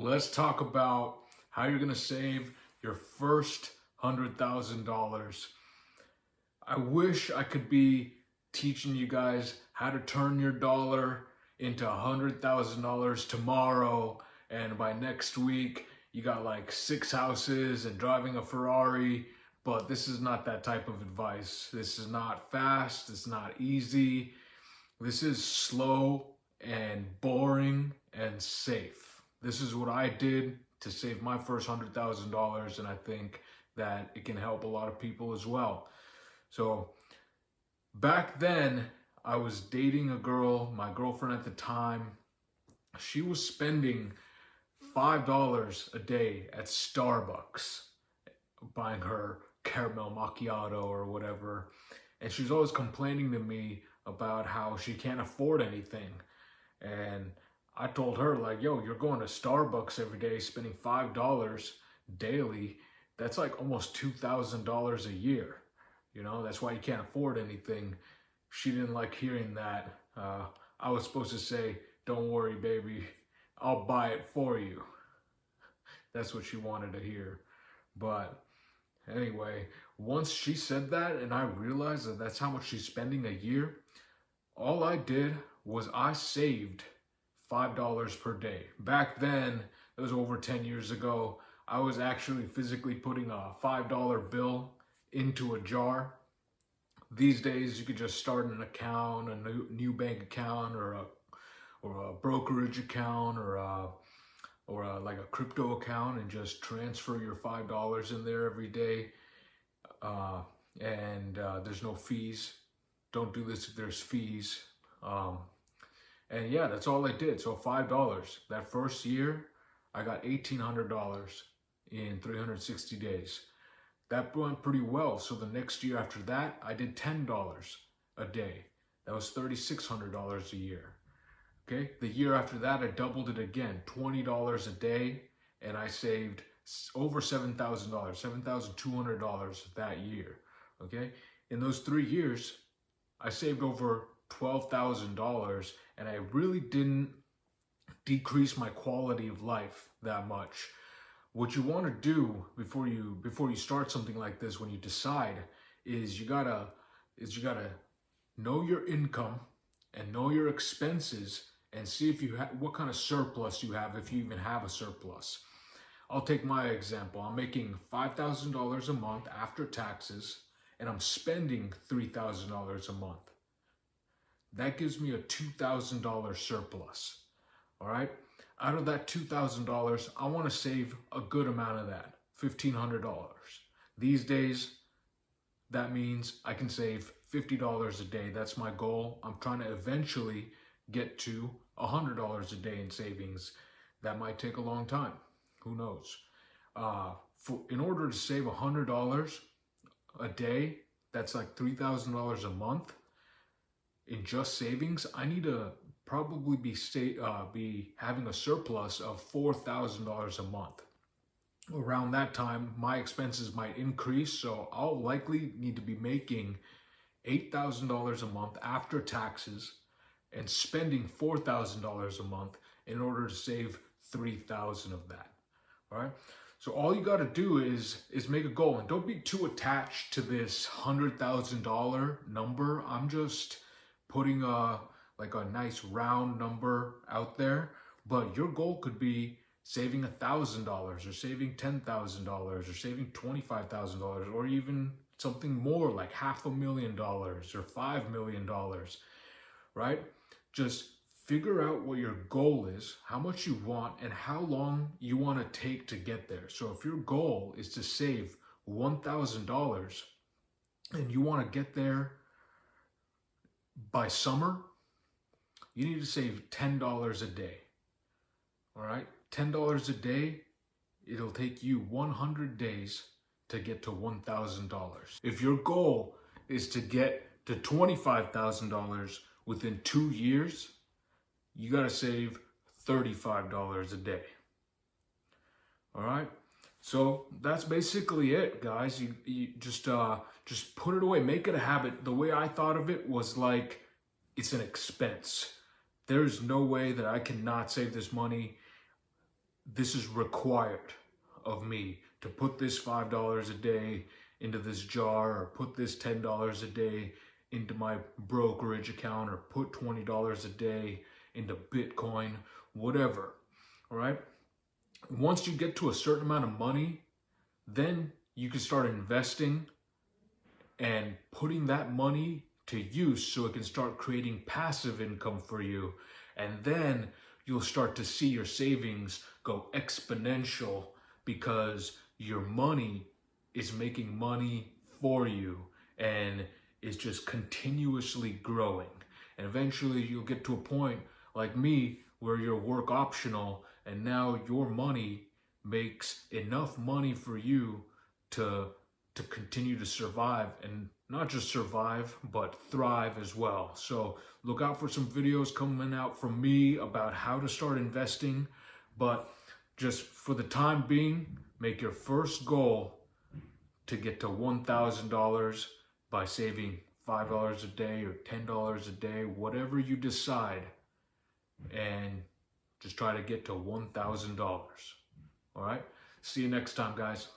Let's talk about how you're going to save your first $100,000. I wish I could be teaching you guys how to turn your dollar into $100,000 tomorrow, and by next week you got like 6 houses and driving a Ferrari. But this is not that type of advice. This is not fast. It's not easy. This is slow and boring and safe. This is what I did to save my first $100,000, and I think that it can help a lot of people as well. So back then, I was dating a girl, my girlfriend at the time. She was spending $5 a day at Starbucks, buying her caramel macchiato or whatever. And she's always complaining to me about how she can't afford anything. And I told her, like, yo, you're going to Starbucks every day, spending $5 daily. That's like almost $2,000 a year. You know, that's why you can't afford anything. She didn't like hearing that. I was supposed to say, don't worry, baby, I'll buy it for you. That's what she wanted to hear. But anyway, once she said that and I realized that that's how much she's spending a year, all I did was I saved $5 per day. Back then, it was over 10 years ago, I was actually physically putting a $5 bill into a jar. These days, you could just start an account, a new bank account, or a brokerage account, or like a crypto account, and just transfer your $5 in there every day. And there's no fees. Don't do this if there's fees. And yeah, that's all I did. So $5. That first year, I got $1,800 in 360 days. That went pretty well. So the next year after that, I did $10 a day. That was $3,600 a year. Okay. The year after that, I doubled it again, $20 a day, and I saved over $7,000, $7,200 that year. Okay. In those 3 years, I saved over $12,000, and I really didn't decrease my quality of life that much. What you want to do before you start something like this, when you decide, is you gotta know your income and know your expenses and see if you what kind of surplus you have, if you even have a surplus. I'll take my example. I'm making $5,000 a month after taxes, and I'm spending $3,000 a month. That gives me a $2,000 surplus. All right. Out of that $2,000, I want to save a good amount of that, $1,500. These days, that means I can save $50 a day. That's my goal. I'm trying to eventually get to $100 a day in savings. That might take a long time. Who knows? In order to save $100 a day, that's like $3,000 a month in just savings. I need to probably be having a surplus of $4,000 a month. Around that time, my expenses might increase, so I'll likely need to be making $8,000 a month after taxes and spending $4,000 a month in order to save $3,000 of that. All right. So all you got to do is make a goal, and don't be too attached to this $100,000 number. I'm just putting a nice round number out there, but your goal could be saving $1,000 or saving $10,000 or saving $25,000 or even something more like $500,000 or $5 million, right? Just figure out what your goal is, how much you want, and how long you want to take to get there. So if your goal is to save $1,000 and you want to get there by summer, you need to save $10 a day. All right? $10 a day, it'll take you 100 days to get to $1,000. If your goal is to get to $25,000 within 2 years, you got to save $35 a day. All right? So that's basically it, guys. You just put it away. Make it a habit. The way I thought of it was like it's an expense. There's no way that I cannot save this money. this is required of me to put this $5 a day into this jar, or put this $10 a day into my brokerage account, or put $20 a day into Bitcoin, whatever. All right. Once you get to a certain amount of money, then you can start investing and putting that money to use so it can start creating passive income for you. And then you'll start to see your savings go exponential because your money is making money for you and is just continuously growing. And eventually you'll get to a point like me where you're work optional and now your money makes enough money for you to continue to survive, and not just survive, but thrive as well. So look out for some videos coming out from me about how to start investing. But just for the time being, make your first goal to get to $1,000 by saving $5 a day or $10 a day, whatever you decide, and just try to get to $1,000. All right. See you next time, guys.